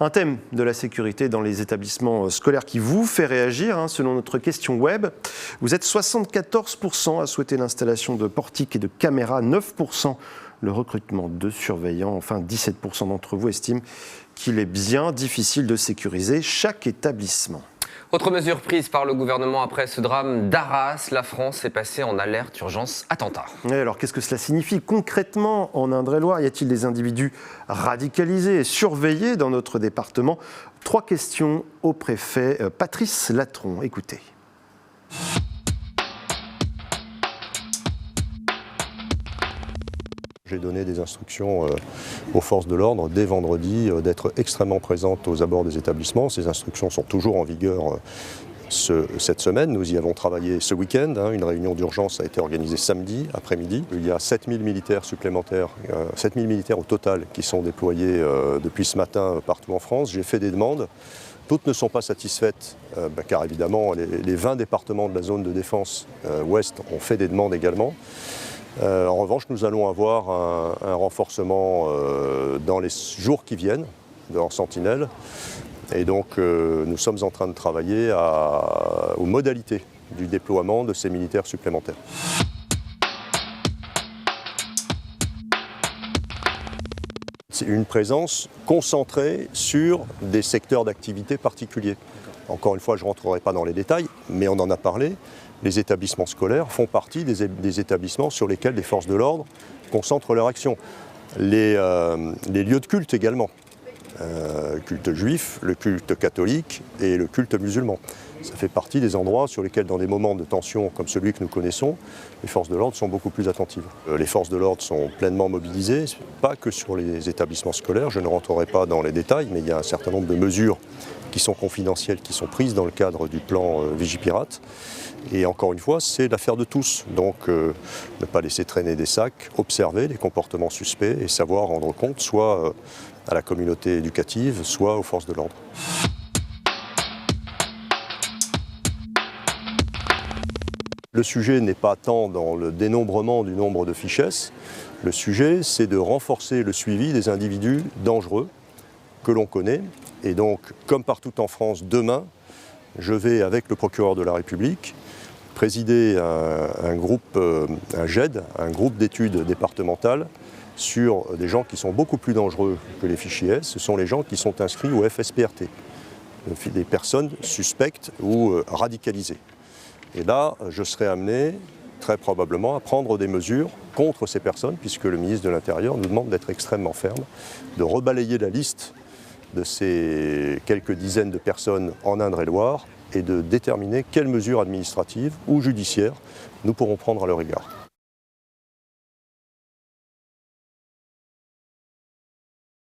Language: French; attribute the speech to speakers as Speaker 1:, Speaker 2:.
Speaker 1: Un thème de la sécurité dans les établissements scolaires qui vous fait réagir, selon notre question web. Vous êtes 74% à souhaiter l'installation de portiques et de caméras, 9% le recrutement de surveillants. Enfin, 17% d'entre vous estiment qu'il est bien difficile de sécuriser chaque établissement.
Speaker 2: Autre mesure prise par le gouvernement après ce drame d'Arras, la France est passée en alerte urgence attentat.
Speaker 1: Et alors qu'est-ce que cela signifie concrètement en Indre-et-Loire? Y a-t-il des individus radicalisés et surveillés dans notre département? 3 questions au préfet Patrice Latron. Écoutez.
Speaker 3: J'ai donné des instructions aux forces de l'ordre dès vendredi d'être extrêmement présentes aux abords des établissements. Ces instructions sont toujours en vigueur cette semaine. Nous y avons travaillé ce week-end. Une réunion d'urgence a été organisée samedi après-midi. Il y a 7000 militaires supplémentaires, 7000 militaires au total qui sont déployés depuis ce matin partout en France. J'ai fait des demandes. Toutes ne sont pas satisfaites, car évidemment les 20 départements de la zone de défense ouest ont fait des demandes également. En revanche, nous allons avoir un renforcement dans les jours qui viennent en sentinelle. Et donc, nous sommes en train de travailler aux modalités du déploiement de ces militaires supplémentaires. C'est une présence concentrée sur des secteurs d'activité particuliers. Encore une fois, je ne rentrerai pas dans les détails, mais on en a parlé. Les établissements scolaires font partie des établissements sur lesquels les forces de l'ordre concentrent leur action. Les lieux de culte également, le culte juif, le culte catholique et le culte musulman. Ça fait partie des endroits sur lesquels, dans des moments de tension comme celui que nous connaissons, les forces de l'ordre sont beaucoup plus attentives. Les forces de l'ordre sont pleinement mobilisées, pas que sur les établissements scolaires. Je ne rentrerai pas dans les détails, mais il y a un certain nombre de mesures qui sont confidentielles, qui sont prises dans le cadre du plan Vigipirate. Et encore une fois, c'est l'affaire de tous. Donc ne pas laisser traîner des sacs, observer les comportements suspects et savoir rendre compte soit à la communauté éducative, soit aux forces de l'ordre. Le sujet n'est pas tant dans le dénombrement du nombre de fichesses. Le sujet, c'est de renforcer le suivi des individus dangereux que l'on connaît. Et donc, comme partout en France, demain, je vais, avec le procureur de la République, présider un groupe, un GED, un groupe d'études départementales sur des gens qui sont beaucoup plus dangereux que les fichiers S. Ce sont les gens qui sont inscrits au FSPRT, des personnes suspectes ou radicalisées. Et là, je serai amené, très probablement, à prendre des mesures contre ces personnes, puisque le ministre de l'Intérieur nous demande d'être extrêmement ferme, de rebalayer la liste de ces quelques dizaines de personnes en Indre-et-Loire et de déterminer quelles mesures administratives ou judiciaires nous pourrons prendre à leur égard.